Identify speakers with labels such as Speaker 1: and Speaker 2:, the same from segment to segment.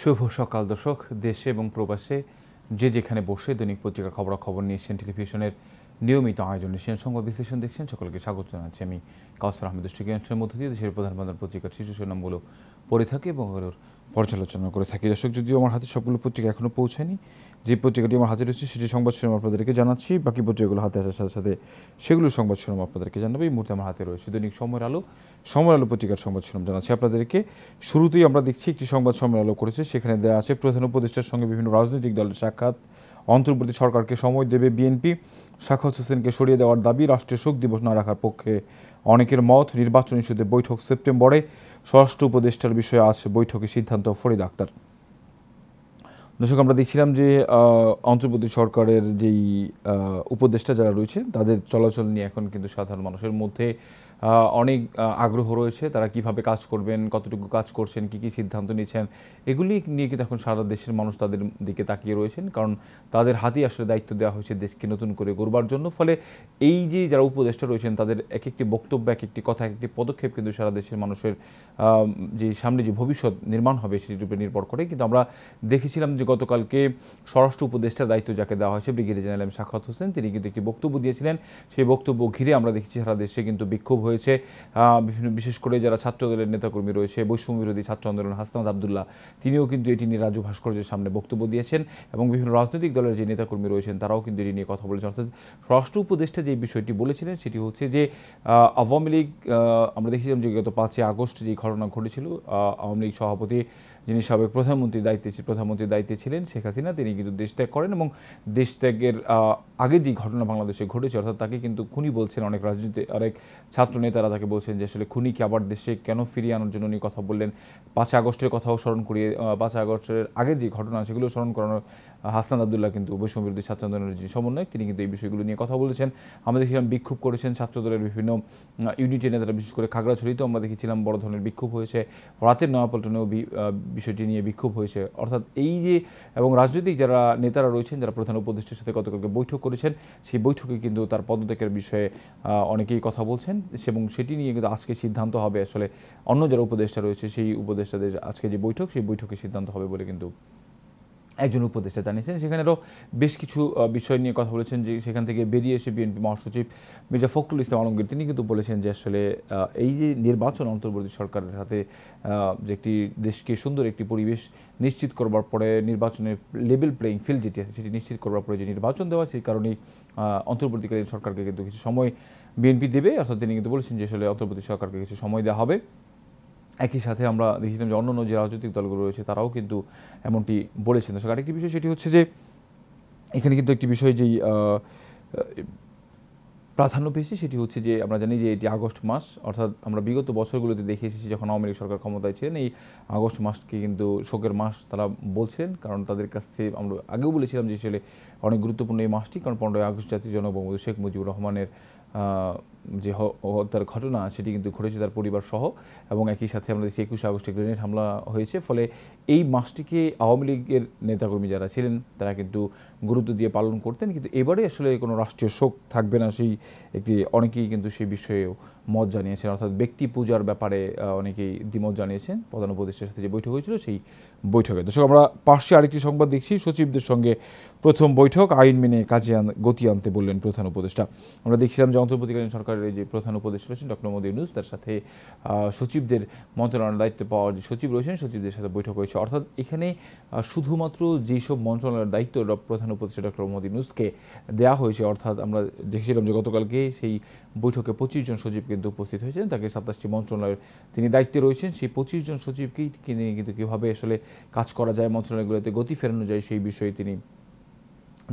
Speaker 1: শুভ সকাল দর্শক। দেশে এবং প্রবাসে যে যেখানে বসে দৈনিক পত্রিকার খবরাখবর নিয়ে এশিয়ান টেলিভিশনের নিয়মিত আয়োজন এশিয়ান সংবাদ বিশ্লেষণ দেখছেন, সকলকে স্বাগত জানাচ্ছি। আমি কাউসার আহমেদ। স্টুডিওর মধ্য দিয়ে দেশের প্রধান প্রধান পত্রিকার শীর্ষ শিরোনামগুলো পড়ে থাকি এবং ওগুলোর পর্যালোচনা করে থাকি। দর্শক, যদিও আমার হাতে সবগুলো পত্রিকা এখনও পৌঁছায়নি, যে পত্রিকাটি আমার হাতে রয়েছে সেটি সংবাদ শিরোনাম আপনাদেরকে জানাচ্ছি। বাকি পত্রিকাগুলো হাতে আসার সাথে সাথে সেগুলো সংবাদ শিরোনাম আপনাদেরকে জানাবো। এই মুহূর্তে আমার হাতে রয়েছে দৈনিক সময়ের আলো পত্রিকার সংবাদ শিরোনাম জানাচ্ছি আপনাদেরকে। শুরুতেই আমরা দেখছি একটি সংবাদ সময়ের আলো করেছে, সেখানে দেওয়া আছে প্রধান উপদেষ্টার সঙ্গে বিভিন্ন রাজনৈতিক দলের সাক্ষাৎ, অন্তর্বর্তী সরকারকে সময় দেবে বিএনপি, সাখাওয়াত হোসেনকে সরিয়ে দেওয়ার দাবি, রাষ্ট্রীয় শোক দিবস না রাখার পক্ষে অনেকের মত, নির্বাচন ইস্যুতে বৈঠক সেপ্টেম্বরে, স্বরাষ্ট্র উপদেষ্টার বিষয়ে আজ বৈঠকে সিদ্ধান্ত ফরিদ আক্তার। দর্শক, আমরা দেখছিলাম যে অন্তর্বর্তী সরকারের যেই উপদেষ্টা যারা রয়েছে তাদের চলাচল নিয়ে এখন কিন্তু সাধারণ মানুষের মধ্যে অনেক আগ্রহ রয়েছে। তারা কিভাবে কাজ করবেন, কতটুকু কাজ করছেন, কী কী সিদ্ধান্ত নিচ্ছেন, এগুলি নিয়ে কিন্তু এখন সারা দেশের মানুষ তাদের দিকে তাকিয়ে রয়েছেন, কারণ তাদের হাতেই আসলে দায়িত্ব দেওয়া হয়েছে দেশকে নতুন করে গড়বার জন্য। ফলে এই যে যারা উপদেষ্টা রয়েছেন তাদের এক একটি বক্তব্য, এক একটি কথা, এক একটি পদক্ষেপ কিন্তু সারা দেশের মানুষের যে সামনে যে ভবিষ্যৎ নির্মাণ হবে সেটির উপরে নির্ভর করে। কিন্তু আমরা দেখেছিলাম যে গতকালকে স্বরাষ্ট্র উপদেষ্টার দায়িত্ব যাকে দেওয়া হয়েছে ব্রিগেডিয়ার জেনারেল সাখাওয়াত হোসেন, তিনি কিন্তু একটি বক্তব্য দিয়েছিলেন। সেই বক্তব্য ঘিরে আমরা দেখছি সারা দেশে কিন্তু বিক্ষোভ হয়েছে। বিশেষ করে যারা ছাত্রদলের নেতাকর্মী রয়েছে, বৈষম্য বিরোধী ছাত্র আন্দোলন হাসনাত আবদুল্লাহ, তিনিও কিন্তু এটি নিয়ে রাজু ভাস্কর্যের সামনে বক্তব্য দিয়েছেন এবং বিভিন্ন রাজনৈতিক দলের যে নেতাকর্মী রয়েছেন তারাও কিন্তু এটি নিয়ে কথা বলেছেন। অর্থাৎ স্বরাষ্ট্র উপদেষ্টা যে বিষয়টি বলেছিলেন সেটি হচ্ছে যে আওয়ামী লীগ, আমরা দেখেছিলাম যে গত 5 আগস্ট যে ঘটনা ঘটেছিল, আওয়ামী লীগ সভাপতি যিনি সাবেক প্রধানমন্ত্রীর দায়িত্বে ছিলেন শেখ হাসিনা, তিনি কিন্তু দেশত্যাগ করেন এবং দেশত্যাগের আগে যে ঘটনা বাংলাদেশে ঘটেছে, অর্থাৎ তাকে কিন্তু খুনি বলছেন অনেক অনেক ছাত্র নেতারা তাকে বলছেন যে আসলে খুনিকে আবার দেশে কেন ফিরিয়ে আনার জন্য উনি কথা বললেন। 5 আগস্টের কথাও স্মরণ করিয়ে 5 আগস্টের আগের যে ঘটনা সেগুলো স্মরণ করানোর হাসনাত আবদুল্লাহ কিন্তু বৈষম্য বিরোধী ছাত্র আন্দোলনের যিনি সমন্বয়ক, তিনি কিন্তু এই বিষয়গুলো নিয়ে কথা বলেছেন। আমরা দেখছিলাম বিক্ষোভ করেছেন ছাত্রদলের বিভিন্ন ইউনিটের নেতারা, বিশেষ করে খাগড়াছড়িতেও আমরা দেখেছিলাম বড় ধরনের বিক্ষোভ হয়েছে। রাতের নয়াপল্টনেও বিষয়টি নিয়ে বিক্ষোভ হয়েছে। অর্থাৎ এই যে এবং রাজনৈতিক যারা নেতারা রয়েছেন, যারা প্রধান উপদেষ্টার সাথে গতকালকে বৈঠক করেছেন, সেই বৈঠকে কিন্তু তার পদত্যাগের বিষয়ে অনেকেই কথা বলছেন এবং সেটি নিয়ে কিন্তু আজকে সিদ্ধান্ত হবে। আসলে অন্য যারা উপদেষ্টা রয়েছে সেই উপদেষ্টাদের আজকে যে বৈঠক, সেই বৈঠকে সিদ্ধান্ত হবে বলে কিন্তু একজন উপদেষ্টা জানিয়েছেন। সেখানেও বেশ কিছু বিষয় নিয়ে কথা বলেছেন। যে সেখান থেকে বেরিয়ে এসে বিএনপি মহাসচিব মির্জা ফখরুল ইসলাম আলমগীর তিনি কিন্তু বলেছেন যে আসলে এই যে নির্বাচন অন্তর্বর্তী সরকারের হাতে যে একটি দেশকে সুন্দর একটি পরিবেশ নিশ্চিত করবার পরে, নির্বাচনের লেভেল প্লেইং ফিল্ড যেটি আছে সেটি নিশ্চিত করবার পরে যে নির্বাচন দেওয়া, সেই কারণেই অন্তর্বর্তীকালীন সরকারকে কিন্তু কিছু সময় বিএনপি দেবে। অর্থাৎ তিনি কিন্তু বলেছেন যে আসলে অন্তর্বর্তী সরকারকে কিছু সময় দেওয়া হবে। একই সাথে আমরা দেখেছিলাম যে অন্যান্য যে রাজনৈতিক দলগুলো রয়েছে তারাও কিন্তু এমনটি বলেছেন। দর্শক, আরেকটি বিষয় সেটি হচ্ছে যে এখানে কিন্তু একটি বিষয় যেই প্রাধান্য পেয়েছে সেটি হচ্ছে যে আমরা জানি যে এটি আগস্ট মাস, অর্থাৎ আমরা বিগত বছরগুলোতে দেখে এসেছি যখন আওয়ামী লীগ সরকার ক্ষমতায় ছিলেন, এই আগস্ট মাসকে কিন্তু শোকের মাস তারা বলছিলেন। কারণ তাদের কাছে আমরা আগেও বলেছিলাম যে আসলে অনেক গুরুত্বপূর্ণ এই মাসটি, কারণ 15 আগস্ট জাতির জনক বঙ্গবন্ধু শেখ মুজিবুর রহমানের যে হত্যার ঘটনা সেটি কিন্তু ঘটেছে তার পরিবার সহ, এবং একই সাথে আমরা দেখছি 21 আগস্টে গ্রেনেড হামলা হয়েছে। ফলে এই মাসটিকে আওয়ামী লীগের নেতাকর্মী যারা ছিলেন তারা কিন্তু গুরুত্ব দিয়ে পালন করতেন। কিন্তু এবারে আসলে কোনো রাষ্ট্রীয় শোক থাকবে না, সেই একটি অনেকেই কিন্তু সেই বিষয়েও মত জানিয়েছেন। অর্থাৎ ব্যক্তি পূজার ব্যাপারে অনেকেই দ্বিমত জানিয়েছেন প্রধান উপদেষ্টার সাথে যে বৈঠক হয়েছিল সেই বৈঠকে। দর্শক, আমরা পাশে আরেকটি সংবাদ দেখছি, সচিবদের সঙ্গে প্রথম বৈঠক, আইন মেনে কাজে গতি আনতে বললেন প্রধান উপদেষ্টা। আমরা দেখছিলাম যে অন্তর্বর্তীকালীন সরকারের যে প্রধান উপদেষ্টা রয়েছেন ডক্টর মোহাম্মদ ইউনূস, তার সাথে সচিবদের মন্ত্রণালয়ের দায়িত্ব পাওয়া যে সচিব রয়েছেন সচিবদের সাথে বৈঠক হয়েছে। অর্থাৎ এখানে শুধুমাত্র যেসব মন্ত্রণালয়ের দায়িত্ব প্রধান উপদেষ্টা ডক্টর মোহাম্মদ ইউনূসকে দেওয়া হয়েছে, অর্থাৎ আমরা দেখেছিলাম যে গতকালকে সেই বৈঠকে 25 জন সচিব কিন্তু উপস্থিত হয়েছেন। তাকে 27টি মন্ত্রণালয়ের তিনি দায়িত্বে রয়েছেন। সেই 25 জন সচিবকেই নিয়ে কিন্তু কীভাবে আসলে কাজ করা যায়, মন্ত্রণালয়গুলোতে গতি ফেরানো যায়, সেই বিষয়ে তিনি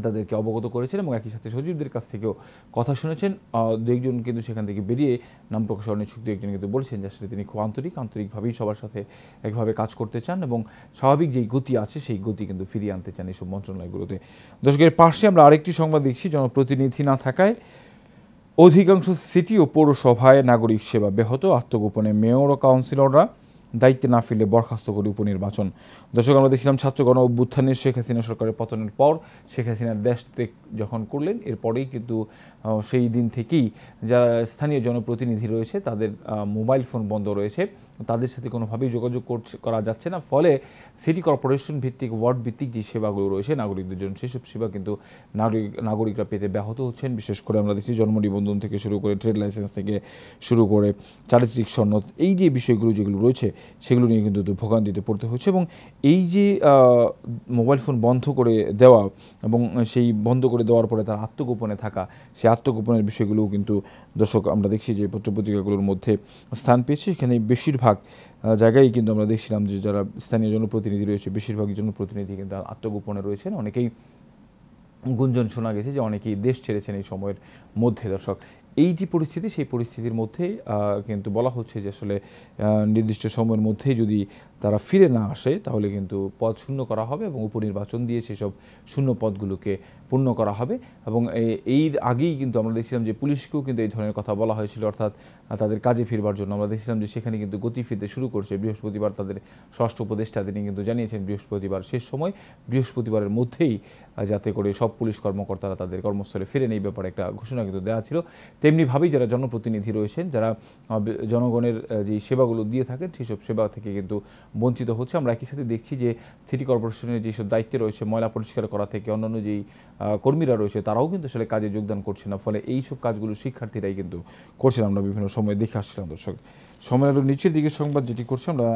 Speaker 1: তাদেরকে অবগত করেছেন এবং একই সাথে সচিবদের কাছ থেকেও কথা শুনেছেন। দু একজন কিন্তু সেখান থেকে বেরিয়ে নাম প্রকাশ অনিচ্ছুক দু একজন কিন্তু বলেছেন যে আসলে তিনি খুব আন্তরিকভাবেই সবার সাথে একভাবে কাজ করতে চান এবং স্বাভাবিক যেই গতি আছে সেই গতি কিন্তু ফিরিয়ে আনতে চান এইসব মন্ত্রণালয়গুলোতে। দর্শকের পাশে আমরা আরেকটি সংবাদ দেখছি, জনপ্রতিনিধি না থাকায় অধিকাংশ সিটি ও পৌরসভায় নাগরিক সেবা ব্যাহত, আত্মগোপনে মেয়র ও কাউন্সিলররা, দায়িত্বে না ফিরলে বরখাস্ত করে উপনির্বাচন। দর্শক, আমরা দেখছিলাম ছাত্র গণ অভ্যুত্থানে শেখ হাসিনা সরকারের পতনের পর শেখ হাসিনার দেশ ত্যাগ যখন করলেন, এরপরেই কিন্তু সেই দিন থেকেই যারা স্থানীয় জনপ্রতিনিধি রয়েছে তাদের মোবাইল ফোন বন্ধ রয়েছে, তাদের সাথে কোনোভাবেই যোগাযোগ করা যাচ্ছে না। ফলে সিটি কর্পোরেশন ভিত্তিক ওয়ার্ড ভিত্তিক যে সেবাগুলো রয়েছে নাগরিকদের জন্য, সেসব সেবা কিন্তু নাগরিকরা পেতে ব্যাহত হচ্ছেন। বিশেষ করে আমরা দেখছি জন্ম নিবন্ধন থেকে শুরু করে ট্রেড লাইসেন্স থেকে শুরু করে চারিত্রিক সনদ, এই যে বিষয়গুলো যেগুলো রয়েছে সেগুলো নিয়ে কিন্তু ভোগান্তিতে পড়তে হচ্ছে। এবং এই যে মোবাইল ফোন বন্ধ করে দেওয়া এবং সেই বন্ধ করে দেওয়ার পরে তার আত্মগোপনে থাকা, সেই আত্মগোপনের বিষয়গুলোও কিন্তু দর্শক আমরা দেখছি যে পত্রপত্রিকাগুলোর মধ্যে স্থান পেয়েছে। এখানে বেশিরভাগ জায়গায় কিন্তু আমরা দেখছিলাম যে যারা স্থানীয় জনপ্রতিনিধি রয়েছে, বেশিরভাগই জনপ্রতিনিধি কিন্তু আত্মগোপনে রয়েছেন। অনেকেই গুঞ্জন শোনা গেছে যে অনেকেই দেশ ছেড়েছেন এই সময়ের মধ্যে। দর্শক, এই যে পরিস্থিতি, সেই পরিস্থিতির মধ্যে কিন্তু বলা হচ্ছে যে আসলে নির্দিষ্ট সময়ের মধ্যেই যদি তারা ফিরে না আসে তাহলে কিন্তু পদ শূন্য করা হবে এবং উপনির্বাচন দিয়ে সেসব শূন্য পদগুলোকে পূর্ণ করা হবে। এবং এর আগেই কিন্তু আমরা দেখছিলাম যে পুলিশকেও কিন্তু এই ধরনের কথা বলা হয়েছিল, অর্থাৎ তাদের কাজে ফিরবার জন্য। আমরা দেখছিলাম যে সেখানে কিন্তু গতি ফিরতে শুরু করছে। বৃহস্পতিবার তাদের স্বরাষ্ট্র উপদেষ্টা তিনি কিন্তু জানিয়েছেন বৃহস্পতিবার শেষ সময়, বৃহস্পতিবারের মধ্যেই যাতে করে সব পুলিশ কর্মকর্তারা তাদের কর্মস্থলে ফিরেন এই ব্যাপারে একটা ঘোষণা কিন্তু দেওয়া ছিল। তেমনিভাবেই যারা জনপ্রতিনিধি রয়েছেন, যারা জনগণের যে সেবাগুলো দিয়ে থাকেন সেসব সেবা থেকে কিন্তু বঞ্চিত হচ্ছে। আমরা একই সাথে দেখছি যে সিটি কর্পোরেশনের যেসব দায়িত্বে রয়েছে ময়লা পরিষ্কার করা থেকে অন্যান্য যেই কর্মীরা রয়েছে তারাও কিন্তু আসলে কাজে যোগদান করছে না। ফলে এইসব কাজগুলো শিক্ষার্থীরাই কিন্তু করছেন, আমরা বিভিন্ন সময় দেখে আসছিলাম। দর্শক, সময়ের নিচের দিকের সংবাদ যেটি করছে, আমরা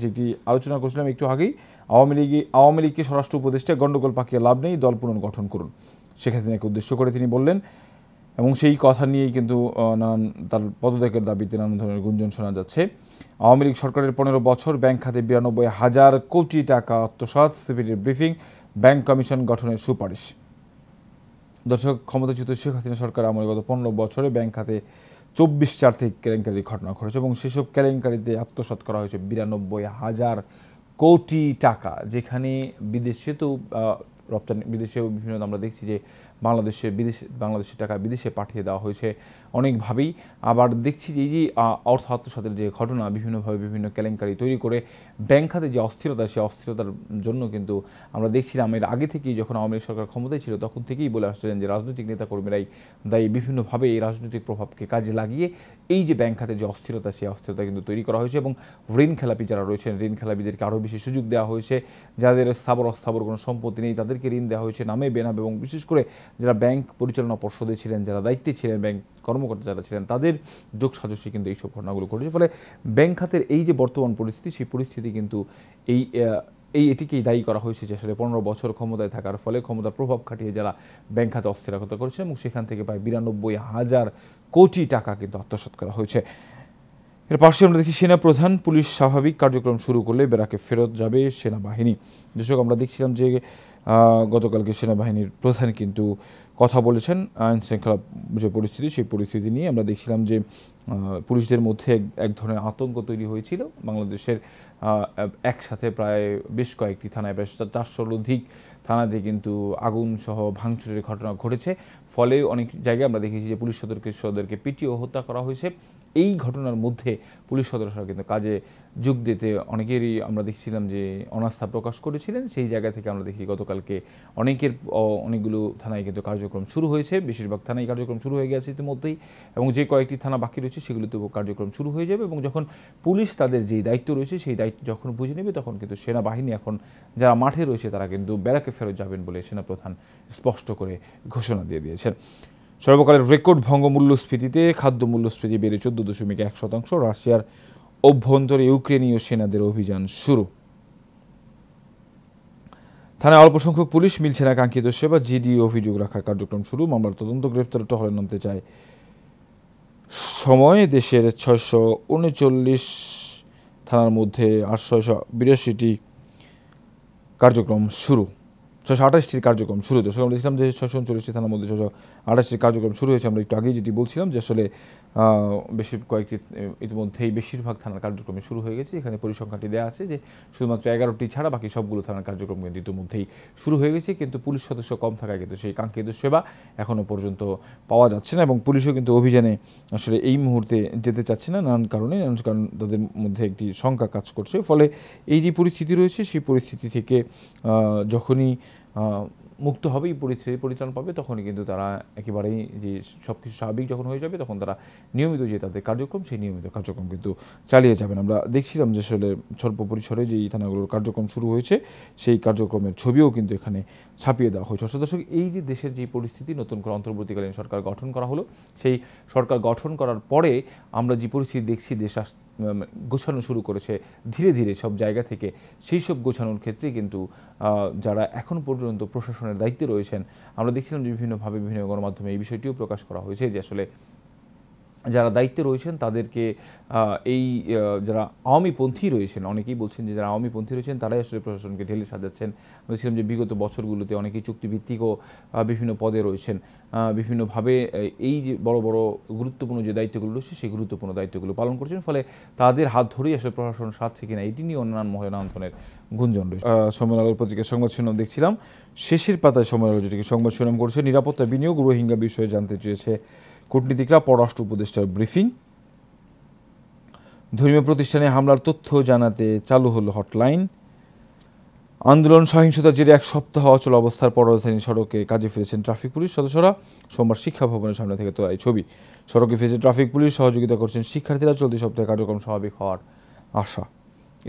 Speaker 1: যেটি আলোচনা করছিলাম একটু আগেই, আওয়ামী লীগকে স্বরাষ্ট্র উপদেষ্টা গণ্ডগোল পাকিয়ে লাভ নেই, দল পুনর্গঠন করুন, শেখ হাসিনাকে উদ্দেশ্য করে তিনি বললেন। এবং সেই কথা নিয়েই কিন্তু নানান তার পদত্যাগের দাবিতে নানান ধরনের গুঞ্জন শোনা যাচ্ছে। আওয়ামী লীগ সরকারের 15 বছর, ব্যাংক খাতে 92,000 কোটি টাকা আত্মসাৎ, সিপিডির ব্রিফিং, ব্যাংক কমিশন গঠনের সুপারিশ। দর্শক, ক্ষমতাচ্যুত শেখ হাসিনা সরকার আমলে গত 15 বছরে ব্যাংক খাতে 24 আর্থিক কেলেঙ্কারির ঘটনা ঘটেছে এবং সেসব কেলেঙ্কারিতে আত্মসাৎ করা হয়েছে 92,000 কোটি টাকা, যেখানে বিদেশে তো রপ্তানি, বিদেশেও বিভিন্ন আমরা দেখছি যে বাংলাদেশের টাকা বিদেশে পাঠিয়ে দেওয়া হয়েছে অনেকভাবেই। আবার দেখছি যে এই যে অর্থ আত্মসাতের যে ঘটনা, বিভিন্নভাবে বিভিন্ন কেলেঙ্কারি তৈরি করে ব্যাংক খাতে যে অস্থিরতা, সেই অস্থিরতার জন্য কিন্তু আমরা দেখছিলাম এর আগে থেকেই যখন আওয়ামী লীগ সরকার ক্ষমতায় ছিল তখন থেকেই বলে আসছিলেন যে রাজনৈতিক নেতাকর্মীরাই দায়ী, বিভিন্নভাবে এই রাজনৈতিক প্রভাবকে কাজে লাগিয়ে এই যে ব্যাংক খাতে যে অস্থিরতা, সেই অস্থিরতা কিন্তু তৈরি করা হয়েছে। এবং ঋণ খেলাপি যারা রয়েছেন, ঋণ খেলাপিদেরকে আরও বেশি সুযোগ দেওয়া হয়েছে। যাদের স্থাবর অস্থাবর কোনো সম্পত্তি নেই তাদেরকে ঋণ দেওয়া হয়েছে নামে বেনামে, এবং বিশেষ করে যারা ব্যাংক পরিচালনা পর্ষদে ছিলেন, যারা দায়িত্বে ছিলেন, ব্যাংক কর্মকর্তা যারা ছিলেন, তাদের যোগ সাজস্যে কিন্তু এইসব ঘটনাগুলো ঘটেছে। ফলে ব্যাংক খাতের এই যে বর্তমান পরিস্থিতি, সেই পরিস্থিতি কিন্তু এটিকেই দায়ী করা হয়েছে যে আসলে 15 বছর ক্ষমতায় থাকার ফলে ক্ষমতার প্রভাব খাটিয়ে যারা ব্যাংক খাতে অস্থিরতা করেছে এবং সেখান থেকে প্রায় 92,000 কোটি টাকা কিন্তু আত্মসাৎ করা হয়েছে। এর পাশে আমরা দেখছি সেনা প্রধান, পুলিশ স্বাভাবিক কার্যক্রম শুরু করলে বেরাকে ফেরত যাবে সেনাবাহিনী। দর্শক, আমরা দেখছিলাম যে গতকালকে সেনাবাহিনীর প্রধান কিন্তু কথা বলেছেন আইন শৃঙ্খলা যে পরিস্থিতি, সেই পরিস্থিতি নিয়ে। আমরা দেখছিলাম যে পুলিশদের মধ্যে এক ধরনের আতঙ্ক তৈরি হয়েছিল। বাংলাদেশের একসাথে প্রায় বেশ কয়েকটি থানায়, প্রায় 400-র অধিক থানাতে কিন্তু আগুন সহ ভাঙচুরের ঘটনা ঘটেছে। ফলে অনেক জায়গায় আমরা দেখেছি যে পুলিশ সদস্যদেরকে পিটিয়ে হত্যা করা হয়েছে। এই ঘটনার মধ্যে পুলিশ সদস্যরা কিন্তু কাজে যোগ দিতে অনেকেরই আমরা দেখছিলাম যে অনাস্থা প্রকাশ করেছিলেন। সেই জায়গা থেকে আমরা দেখি গতকালকে অনেকগুলো থানায় কিন্তু কার্যক্রম শুরু হয়েছে, বেশিরভাগ থানায় কার্যক্রম শুরু হয়ে গেছে ইতিমধ্যেই, এবং যে কয়েকটি থানা বাকি রয়েছে সেগুলোতেও কার্যক্রম শুরু হয়ে যাবে। এবং যখন পুলিশ তাদের যেই দায়িত্ব রয়েছে সেই দায়িত্ব যখন বুঝে নেবে তখন কিন্তু সেনাবাহিনী এখন যারা মাঠে রয়েছে তারা কিন্তু ব্যারাকে ফেরত যাবেন বলে সেনাপ্রধান স্পষ্ট করে ঘোষণা দিয়ে দিয়েছেন। সর্বকালের রেকর্ড ভঙ্গ মূল্যস্ফীতিতে খাদ্য মূল্যস্ফীতি বেড়ে 14.1%। রাশিয়ার অভ্যন্তরে ইউক্রেনীয় সেনাদের অভিযান শুরু। থানায় অল্প সংখ্যক পুলিশ, মিলছে না কাঙ্ক্ষিত সেবা, জিডি অভিযোগ রাখার কার্যক্রম শুরু। মামলার তদন্ত, গ্রেফতার, টহলে নামতে চায় সময়। দেশের 639 থানার মধ্যে 882টি কার্যক্রম শুরু।
Speaker 2: 628টির কার্যক্রম শুরু হয়েছে। আমরা দেখছিলাম যে 639টি থানার মধ্যে 628টির কার্যক্রম শুরু হয়েছে। আমরা একটু আগেই যেটি বলছিলাম যে আসলে বেশি কয়েকটি ইতিমধ্যেই বেশিরভাগ থানার কার্যক্রমে শুরু হয়ে গেছে। এখানে পরিসংখ্যানটি দেওয়া আছে যে শুধুমাত্র 11টি ছাড়া বাকি সবগুলো থানার কার্যক্রম কিন্তু ইতিমধ্যেই শুরু হয়ে গেছে, কিন্তু পুলিশ সদস্য কম থাকায় কিন্তু সেই কাঙ্ক্ষিত সেবা এখনও পর্যন্ত পাওয়া যাচ্ছে না এবং পুলিশও কিন্তু অভিযানে আসলে এই মুহূর্তে যেতে চাচ্ছে না নানান কারণে, কারণ তাদের মধ্যে একটি শঙ্কা কাজ করছে। ফলে এই যে পরিস্থিতি রয়েছে সেই পরিস্থিতি থেকে যখনই মুক্ত হবে, এই পরিস্থিতির পরিত্রাণ পাবে, তখনই কিন্তু তারা একেবারেই যে সব কিছু স্বাভাবিক যখন হয়ে যাবে তখন তারা নিয়মিত যে তাদের কার্যক্রম সেই নিয়মিত কার্যক্রম কিন্তু চালিয়ে যাবেন। আমরা দেখছিলাম যে আসলে স্বল্প পরিসরে যে এই থানাগুলোর কার্যক্রম শুরু হয়েছে সেই কার্যক্রমের ছবিও কিন্তু এখানে ছাপিয়ে দেওয়া হয়েছে। দর্শক, এই যে দেশের যে পরিস্থিতি, নতুন করে অন্তর্বর্তীকালীন সরকার গঠন করা হলো, সেই সরকার গঠন করার পরে আমরা যে পরিস্থিতি দেখছি, দেশ গোছানো শুরু করেছে ধীরে ধীরে সব জায়গা থেকে। সেই সব গোছানোর ক্ষেত্রে কিন্তু যারা এখন পর্যন্ত প্রশাসনের দায়িত্বে রয়েছেন, আমরা দেখছিলাম যে বিভিন্নভাবে বিভিন্ন গণমাধ্যমে এই বিষয়টিও প্রকাশ করা হয়েছে যে আসলে যারা দায়িত্বে রয়েছেন তাদেরকে এই যারা আওয়ামীপন্থী রয়েছেন, অনেকেই বলছেন যে যারা আওয়ামীপন্থী রয়েছেন তারাই আসলে প্রশাসনকে ঢেলে সাজাচ্ছেন। বলছিলাম যে বিগত বছরগুলোতে অনেকেই চুক্তিভিত্তিকও বিভিন্ন পদে রয়েছেন, বিভিন্নভাবে এই যে বড় বড় গুরুত্বপূর্ণ যে দায়িত্বগুলো রয়েছে সেই গুরুত্বপূর্ণ দায়িত্বগুলো পালন করছেন। ফলে তাদের হাত ধরেই আসলে প্রশাসন সাজছে কিনা এটি নিয়ে অন্যান্য মহানান্তনের গুঞ্জন রয়েছে। সময় আলোর পত্রিকার সংবাদ শিরোনাম দেখছিলাম, শেষের পাতায় সময় আলো যেটিকে সংবাদ শিরোনাম করেছে, নিরাপত্তা বিনিয়োগ রোহিঙ্গা বিষয়ে জানতে চেয়েছে কূটনীতিকরা, পররাষ্ট্র উপদেষ্টার ব্রিফিং। ধর্মীয় প্রতিষ্ঠানে হামলার তথ্য জানাতে চালু হলো হটলাইন। আন্দোলন সহিংসতার জেরে এক সপ্তাহ অচল অবস্থার পর রাজধানী সড়কে কাজে ফিরেছেন ট্রাফিক পুলিশ সদস্যরা। সোমবার শিক্ষা ভবনের সামনে থেকে তোলা এই ছবি। সড়কে ফিরেছে ট্রাফিক পুলিশ, সহযোগিতা করছেন শিক্ষার্থীরা। চলতি সপ্তাহে কার্যক্রম স্বাভাবিক হওয়ার আশা।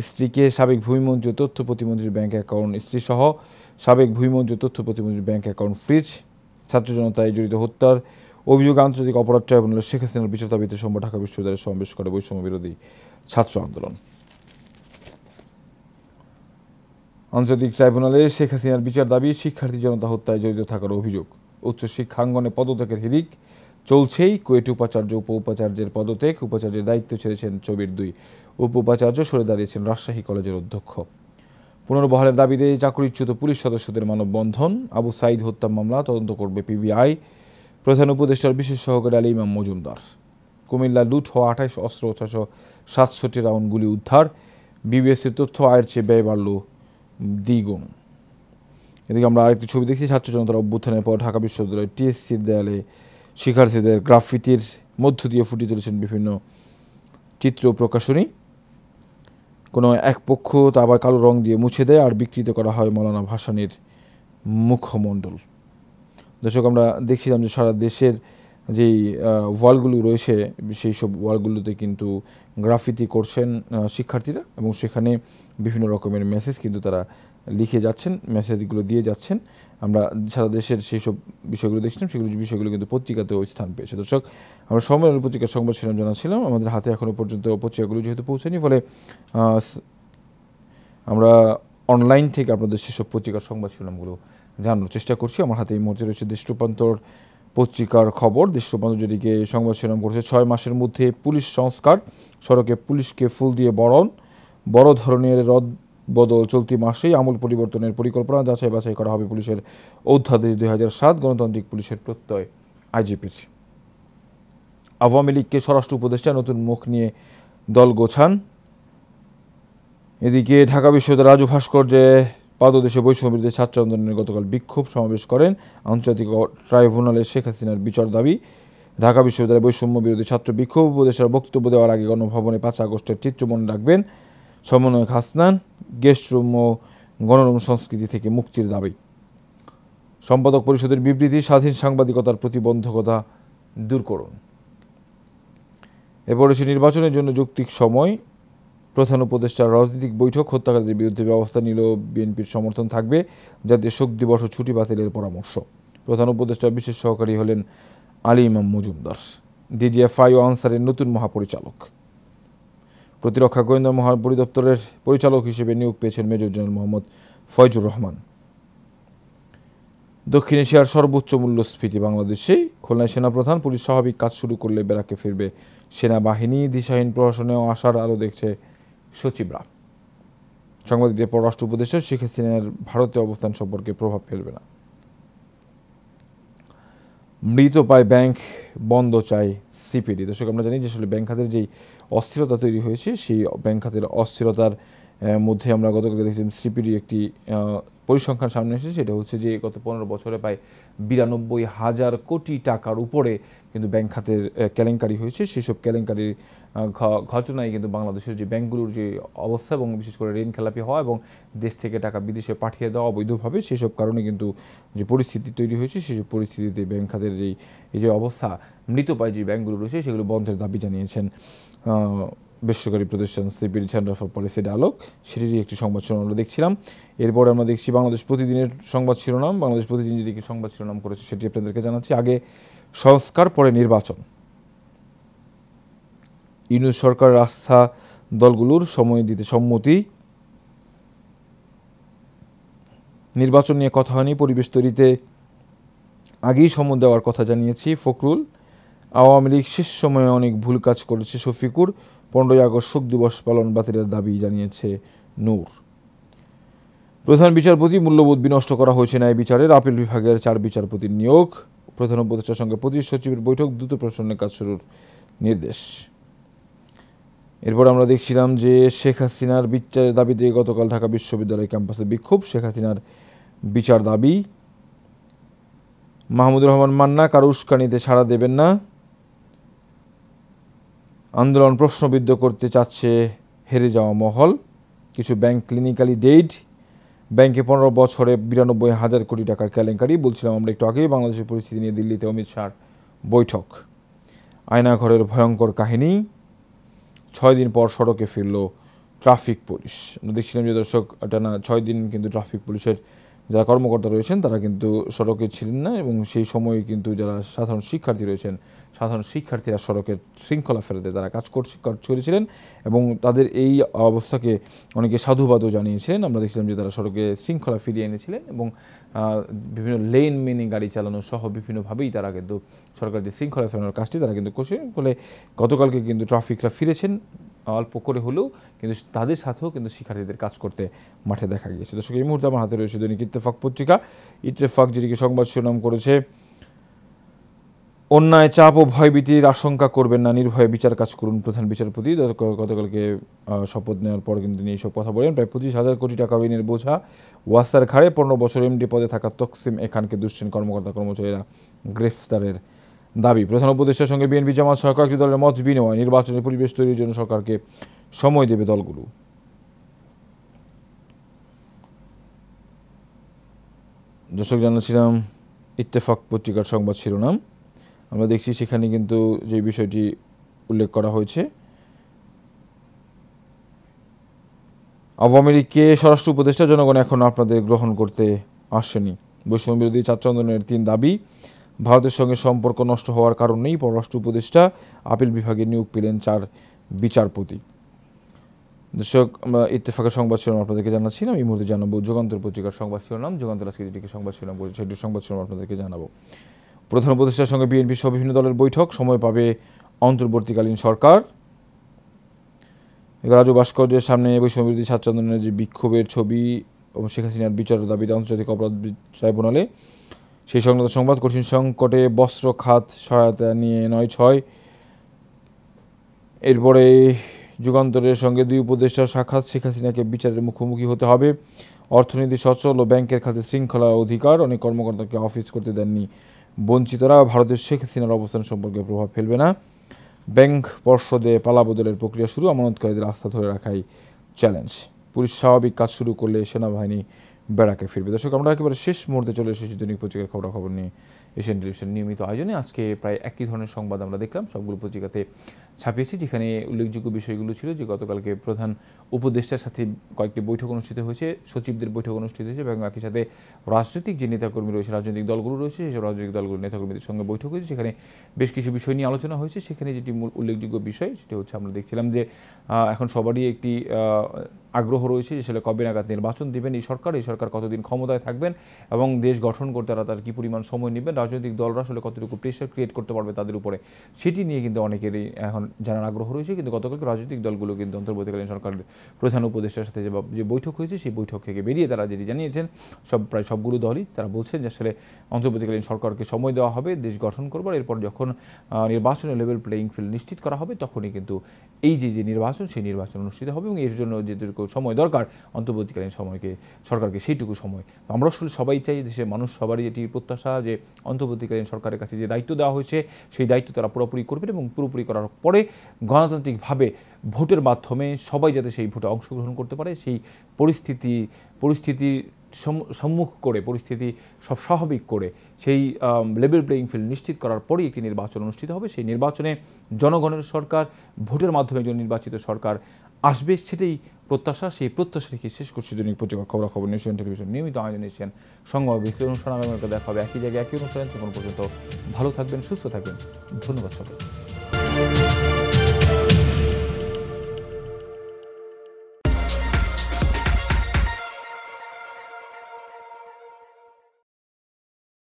Speaker 2: স্ত্রীকে সাবেক ভূমিমন্ত্রী তথ্য প্রতিমন্ত্রীর ব্যাংক অ্যাকাউন্ট, স্ত্রীসহ সাবেক ভূমিমন্ত্রী তথ্য প্রতিমন্ত্রীর ব্যাংক অ্যাকাউন্ট ফ্রিজ। ছাত্র জনতায় জড়িত হত্যার অভিযোগ আন্তর্জাতিক অপরাধ ট্রাইব্যুনালে শেখ হাসিনার বিচার দাবিতে সোমবার ঢাকা বিশ্ববিদ্যালয়ে সমাবেশ করে বৈষম্য বিরোধী ছাত্র আন্দোলন। আন্তর্জাতিক ট্রাইব্যুনালে শেখ হাসিনার বিচার দাবি, শিক্ষার্থী জনতা হত্যায় জড়িত থাকার অভিযোগ। উচ্চশিক্ষাঙ্গনে পদত্যাগের হিড়িক চলছেই। কুয়েট উপাচার্য উপ উপাচার্যের পদত্যাগ, উপাচার্যের দায়িত্ব ছেড়েছেন চবির 2 উপ উপাচার্য, সরে দাঁড়িয়েছেন রাজশাহী কলেজের অধ্যক্ষ। পুনর্বহালের দাবিতে চাকরিচ্যুত পুলিশ সদস্যদের মানববন্ধন। আবু সাইদ হত্যা মামলা তদন্ত করবে পিবিআই। প্রধান উপদেষ্টার বিশেষ সহকারী আলী ইমাম মজুমদার। কুমিল্লা লুট হওয়া 28 অস্ত্র, 667 রাউন্ড গুলি উদ্ধার। বিবিএসের তথ্য, আয়ের চেয়ে ব্যয় বাড়ল দ্বিগুণ। এদিকে আমরা আরেকটি ছবি দেখি, ছাত্র জনতার অভ্যুত্থানের পর ঢাকা বিশ্ববিদ্যালয়ের টিএসসির দেয়ালে শিক্ষার্থীদের গ্রাফিতির মধ্য দিয়ে ফুটিয়ে তুলেছেন বিভিন্ন চিত্র প্রকাশনী। কোনো এক পক্ষ তা আবার কালো রং দিয়ে মুছে দেয় আর বিকৃত করা হয় মৌলানা ভাসানীর মুখমণ্ডল। দর্শক, আমরা দেখছিলাম যে সারা দেশের যেই ওয়ালগুলো রয়েছে সেই সব ওয়ালগুলোতে কিন্তু গ্রাফিতি করছেন শিক্ষার্থীরা এবং সেখানে বিভিন্ন রকমের মেসেজ কিন্তু তারা লিখে যাচ্ছেন, মেসেজগুলো দিয়ে যাচ্ছেন। আমরা সারা দেশের সেই সব বিষয়গুলো দেখছিলাম, সেগুলো বিষয়গুলো কিন্তু পত্রিকাতেও স্থান পেয়েছে। দর্শক, আমরা সময় পত্রিকার সংবাদ শিরোনাম জানাচ্ছিলাম। আমাদের হাতে এখনও পর্যন্ত পত্রিকাগুলো যেহেতু পৌঁছায়নি, ফলে আমরা অনলাইন থেকে আপনাদের সেসব পত্রিকার সংবাদ শিরোনামগুলো জানানোর চেষ্টা করছি। আমার হাতে এই মুহূর্তে রয়েছে দেশ রূপান্তর পত্রিকার খবর। দেশ রূপান্তর যেটিকে সংবাদ শিরোনাম করেছে, 6 মাসের মধ্যে পুলিশ সংস্কার, সড়কে পুলিশকে ফুল দিয়ে বরণ। বড় ধরনের রদ বদল চলতি মাসেই আমূল পরিবর্তনের পরিকল্পনা, যাচাই বাছাই করা হবে পুলিশের অধ্যাদেশ 2007। গণতান্ত্রিক পুলিশের প্রত্যয় আইজিপির। আওয়ামী লীগকে স্বরাষ্ট্র উপদেষ্টা নতুন মুখ নিয়ে দল গোছান। এদিকে ঢাকা বিশ্ববিদ্যালয়ের রাজু ভাস্কর্যে পাদদেশে বৈষম্য বিরোধী ছাত্র আন্দোলনের গতকাল বিক্ষোভ সমাবেশ করেন। আন্তর্জাতিক ট্রাইব্যুনালে শেখ হাসিনার বিচার দাবি। ঢাকা বিশ্ববিদ্যালয়ে বৈষম্য বিরোধী ছাত্র বিক্ষোভ। উপদেষ্টার বক্তব্য দেওয়ার আগে গণভবনে 5 আগস্টের চিত্র মনে রাখবেন সমন্বয়ক হাসনান। গেস্ট রুম ও গণরুম সংস্কৃতি থেকে মুক্তির দাবি। সম্পাদক পরিষদের বিবৃতি, স্বাধীন সাংবাদিকতার প্রতিবন্ধকতা দূর করুন। এরপর নির্বাচনের জন্য যৌক্তিক সময়। প্রধান উপদেষ্টার রাজনৈতিক বৈঠক, হত্যাকারীদের বিরুদ্ধে ব্যবস্থা নিলেও বিএনপির সমর্থন থাকবে, জাতীয় শোক দিবস ও ছুটি বাতিলের পরামর্শ। প্রধান উপদেষ্টার বিশেষ সহকারী হলেন আলী ইমাম মজুমদার। ডিজিএফআই ও আনসারের নতুন মহাপরিচালক। প্রতিরক্ষা গোয়েন্দা মহাপরিদপ্তরের পরিচালক হিসেবে নিয়োগ পেয়েছেন মেজর জেনারেল মোহাম্মদ ফয়জুর রহমান। দক্ষিণ এশিয়ার সর্বোচ্চ মূল্যস্ফীতি বাংলাদেশে। খুলনায় সেনাপ্রধান, পুলিশ স্বাভাবিক কাজ শুরু করলে ব্যারাকে ফিরবে সেনাবাহিনী। দিশাহীন প্রশাসনেও আশার আলো দেখছে সচিবরা। সাংবাদিকদের পররাষ্ট্র উপদেষ্টা শেখ হাসিনার ভারতে অবস্থান সম্পর্কে প্রভাব ফেলবে না। মৃত পায় ব্যাংক, বন্ধ চায় সিপিডি। দর্শক, আমরা জানি যে আসলে ব্যাংক খাতের যেই অস্থিরতা তৈরি হয়েছে, সেই ব্যাংক খাতের অস্থিরতার মধ্যে আমরা গতকাল দেখছিলাম সিপিডি একটি পরিসংখ্যান সামনে এসেছে। সেটা হচ্ছে যে গত 15 বছরে প্রায় 92,000 কোটি টাকার উপরে কিন্তু ব্যাংক খাতের কেলেঙ্কারি হয়েছে। সেসব কেলেঙ্কারির ঘটনায় কিন্তু বাংলাদেশের যে ব্যাংকগুলোর যে অবস্থা এবং বিশেষ করে ঋণ খেলাপি হওয়া এবং দেশ থেকে টাকা বিদেশে পাঠিয়ে দেওয়া অবৈধভাবে, সেসব কারণে কিন্তু যে পরিস্থিতি তৈরি হয়েছে, সেসব পরিস্থিতিতে ব্যাংক খাতের এই যে অবস্থা, মৃতপ্রায় যে ব্যাংকগুলো রয়েছে সেগুলো বন্ধের দাবি জানিয়েছেন বেসরকারি প্রতিষ্ঠান CPD Centre for Policy Dialogue. সেটিরই একটি সংবাদ শিরোনাম আমরা দেখছিলাম। এরপরে আমরা দেখছি বাংলাদেশ প্রতিদিনের সংবাদ শিরোনাম। বাংলাদেশ প্রতিদিন যেদিকে সংবাদ শিরোনাম করেছে সেটি আপনাদেরকে জানাচ্ছি। আগে সংস্কার, পরে নির্বাচন। ইউনূস সরকার আস্থা দলগুলোর সময় দিতে সম্মতি। নির্বাচন নিয়ে কথা হয়নি, পরিবেশ তৈরিতে আগেই সম্মত দেওয়ার কথা জানিয়েছি ফখরুল। আওয়ামী লীগ শেষ সময়ে অনেক ভুল কাজ করেছে শফিকুর। 15ই আগস্ট শোক দিবস পালন বাতিলের দাবি জানিয়েছে নূর। প্রধান বিচারপতি, মূল্যবোধ বিনষ্ট করা হয়েছে ন্যায় বিচারের। আপিল বিভাগের 4 বিচারপতির নিয়োগ। প্রধান উপদেষ্টার সঙ্গে 25 সচিবের বৈঠক, দ্রুত প্রশাসনের কাজ শুরুর নির্দেশ। এরপর আমরা দেখছিলাম যে শেখ হাসিনার বিচারের দাবিতে গতকাল ঢাকা বিশ্ববিদ্যালয় ক্যাম্পাসে বিক্ষোভ। শেখ হাসিনার বিচার দাবি। মাহমুদুর রহমান মান্না কারো উস্কানিতে সাড়া দেবেন না। আন্দোলন প্রশ্নবিদ্ধ করতে চাচ্ছে হেরে যাওয়া মহল। কিছু ব্যাংক ক্লিনিক্যালি ডেড। ব্যাংকে 15 বছরে 92,000 কোটি টাকার কেলেঙ্কারি। বলছিলাম আমরা একটু আগেই বাংলাদেশের পরিস্থিতি নিয়ে দিল্লিতে অমিত শাহর বৈঠক। আয়নাঘরের ভয়ঙ্কর কাহিনী। 6 দিন পর সড়কে ফিরল ট্রাফিক পুলিশ। আমরা দেখছিলাম যে দর্শক, টানা 6 দিন কিন্তু ট্রাফিক পুলিশের যারা কর্মকর্তা রয়েছেন তারা কিন্তু সড়কে ছিলেন না, এবং সেই সময়ে কিন্তু যারা সাধারণ শিক্ষার্থী রয়েছেন, সাধারণ শিক্ষার্থীরা সড়কের শৃঙ্খলা ফেরাতে তারা কাজ করেছিলেন, এবং তাদের এই অবস্থাকে অনেকে সাধুবাদও জানিয়েছিলেন। আমরা দেখছিলাম যে তারা সড়কে শৃঙ্খলা ফিরিয়ে এনেছিলেন এবং বিভিন্ন লেন মেনে গাড়ি চালানো সহ বিভিন্নভাবেই তারা কিন্তু সরকার যে শৃঙ্খলা ফেরানোর কাজটি তারা কিন্তু করছে। ফলে গতকালকে কিন্তু ট্রাফিকরা ফিরেছেন অল্প করে হলেও, কিন্তু তাদের সাথেও কিন্তু শিক্ষার্থীদের কাজ করতে মাঠে দেখা গিয়েছে। দর্শক, এই মুহূর্তে আমার হাতে রয়েছে দৈনিক ইত্তেফাক পত্রিকা। ইত্তেফাক যেটিকে সংবাদ শিরোনাম করেছে, অন্যায়, চাপ ও ভয়ভীতির আশঙ্কা করবেন না, নির্ভয়ে বিচার কাজ করুন প্রধান বিচারপতি। গতকালকে শপথ নেওয়ার পর কিন্তু তিনি এইসব কথা বলেন। প্রায় 25,000 কোটি টাকা ঋণের বোঝা ওয়াসার ঘাড়ে। 15 বছর এমডি পদে থাকা তকসিম এ খানকে দুশ্চিন কর্মকর্তা কর্মচারীরা গ্রেফতারের দাবি। প্রধান উপদেষ্টার সঙ্গে বিএনপি জামাত সহ কয়েকটি দলের মত বিনিময়। নির্বাচনের পরিবেশ তৈরির জন্য সরকারকে সময় দেবে দলগুলো। দর্শক, জানাচ্ছিলাম ইত্তেফাক পত্রিকার সংবাদ শিরোনাম। আমরা দেখছি সেখানে কিন্তু যে বিষয়টি উল্লেখ করা হয়েছে, আওয়ামী লীগকে স্বরাষ্ট্র উপদেষ্টা জনগণ এখনও আপনাদের গ্রহণ করতে আসেনি। বৈষম্য বিরোধী ছাত্র আন্দোলনের 3 দাবি। ভারতের সঙ্গে সম্পর্ক নষ্ট হওয়ার কারণ নেই, পররাষ্ট্র উপদেষ্টা। আপিল বিভাগে নিয়োগ পেলেন 4 বিচারপতি। দর্শক, আমরা ইত্তেফাকের সংবাদ শিরোনাম আপনাদেরকে জানাচ্ছিলাম। এই মুহূর্তে জানাবো যুগান্তর পত্রিকার সংবাদ শিরোনাম। যুগান্তর আজকে যেটিকে সংবাদ শিরোনাম করেছে সেটির সংবাদ শিরোনাম আপনাদেরকে জানাবো। প্রধান উপদেষ্টার সঙ্গে বিএনপি সহ বিভিন্ন দলের বৈঠক, সময় পাবে অন্তর্বর্তীকালীন সরকার। রাজু ভাস্কর্যের সামনে বৈষম্য বিরোধী ছাত্র আন্দোলনের যে বিক্ষোভের ছবি এবং শেখ হাসিনার বিচারের দাবিতে আন্তর্জাতিক অপরাধ ট্রাইব্যুনালে সেই সংক্রান্ত সংবাদ। কঠিন সংকটে বস্ত্র খাত সহায়তা নিয়ে 9-6। এরপরে যুগান্তরের সঙ্গে 2 উপদেষ্টার সাক্ষাৎ। শেখ হাসিনাকে বিচারের মুখোমুখি হতে হবে। অর্থনীতি সচল ও ব্যাংকের খাতে শৃঙ্খলা অধিকার। অনেক কর্মকর্তাকে অফিস করতে দেননি বঞ্চিতরা। ভারতের শেখ হাসিনার অবস্থান সম্পর্কে প্রভাব ফেলবে না। ব্যাংক পর্ষদে পালাবদলের প্রক্রিয়া শুরু। আমানতকারীদের আস্থা ধরে রাখাই চ্যালেঞ্জ। পুলিশ স্বাভাবিক কাজ শুরু করলে সেনাবাহিনী বেড়াকে ফিরবে। দর্শক, আমরা একেবারে শেষ মুহূর্তে চলে এসেছি দৈনিক পত্রিকার খবরাখবর নিয়ে এশিয়ান টেলিভিশন নিয়মিত আয়োজনে। আজকে প্রায় একই ধরনের সংবাদ আমরা দেখলাম, সবগুলো পত্রিকাতে ছাপিয়েছি। যেখানে উল্লেখযোগ্য বিষয়গুলো ছিল যে গতকালকে প্রধান উপদেষ্টার সাথে কয়েকটি বৈঠক অনুষ্ঠিত হয়েছে, সচিবদের বৈঠক অনুষ্ঠিত হয়েছে, এবং একই সাথে রাজনৈতিক যে নেতাকর্মী রয়েছে, রাজনৈতিক দলগুলো রয়েছে, সেসব রাজনৈতিক দলগুলোর নেতাকর্মীদের সঙ্গে বৈঠক হয়েছে। সেখানে বেশ কিছু বিষয় নিয়ে আলোচনা হয়েছে। সেখানে যেটি মূল উল্লেখযোগ্য বিষয় সেটি হচ্ছে, আমরা দেখছিলাম যে এখন সবারই একটি আগ্রহ রয়েছে যে আসলে কবে নাগাদ নির্বাচন দিবেন এই সরকার কতদিন ক্ষমতায় থাকবেন এবং দেশ গঠন করতে তার কী পরিমাণ সময় নেবেন, রাজনৈতিক দলরা আসলে কতটুকু প্রেশার ক্রিয়েট করতে পারবে তাদের উপরে, সেটি নিয়ে কিন্তু অনেকেরই এখন জানার আগ্রহ রয়েছে। কিন্তু গতকালকে রাজনৈতিক দলগুলো কিন্তু অন্তর্বর্তীকালীন সরকারের প্রধান উপদেষ্টার সাথে যে বৈঠক হয়েছে সেই বৈঠক থেকে বেরিয়ে তারা যেটি জানিয়েছেন, প্রায় সবগুলো দলই তারা বলছেন যে আসলে অন্তর্বর্তীকালীন সরকারকে সময় দেওয়া হবে দেশ গঠন করবার, এরপর যখন নির্বাচনের লেভেল প্লেয়িং ফিল্ড নিশ্চিত করা হবে তখনই কিন্তু এই যে নির্বাচন সেই নির্বাচন অনুষ্ঠিত হবে এবং এর জন্য যেটুকু সময় দরকার অন্তর্বর্তীকালীন সরকারকে সেইটুকু সময়। আমরা আসলে সবাই চাই, দেশের মানুষ সবারই এটি প্রত্যাশা যে অন্তর্বর্তীকালীন সরকারের কাছে যে দায়িত্ব দেওয়া হয়েছে সেই দায়িত্ব তারা পুরোপুরি করবেন এবং পুরোপুরি করার পরে গণতান্ত্রিকভাবে ভোটের মাধ্যমে সবাই যাতে সেই ভোটে অংশগ্রহণ করতে পারে, সেই পরিস্থিতি সম্মুখ করে, পরিস্থিতি সব স্বাভাবিক করে সেই লেভেল প্লেয়িং ফিল্ড নিশ্চিত করার পরেই একটি নির্বাচন অনুষ্ঠিত হবে। সেই নির্বাচনে জনগণের সরকার, ভোটের মাধ্যমে একজন নির্বাচিত সরকার আসবে, সেটাই প্রত্যাশা। সেই প্রত্যাশা রেখে শেষ করছি দৈনিক পত্রিকার খবরাখবর নেশন টেলিভিশন নিয়মিত আয়োজন এশিয়ান সংবাদ বিশ্লেষণ অনুষ্ঠান। আগামীকাল দেখা হবে একই জায়গায় একই অনুষ্ঠানে। তখন পর্যন্ত ভালো থাকবেন, সুস্থ থাকবেন। ধন্যবাদ সবাই।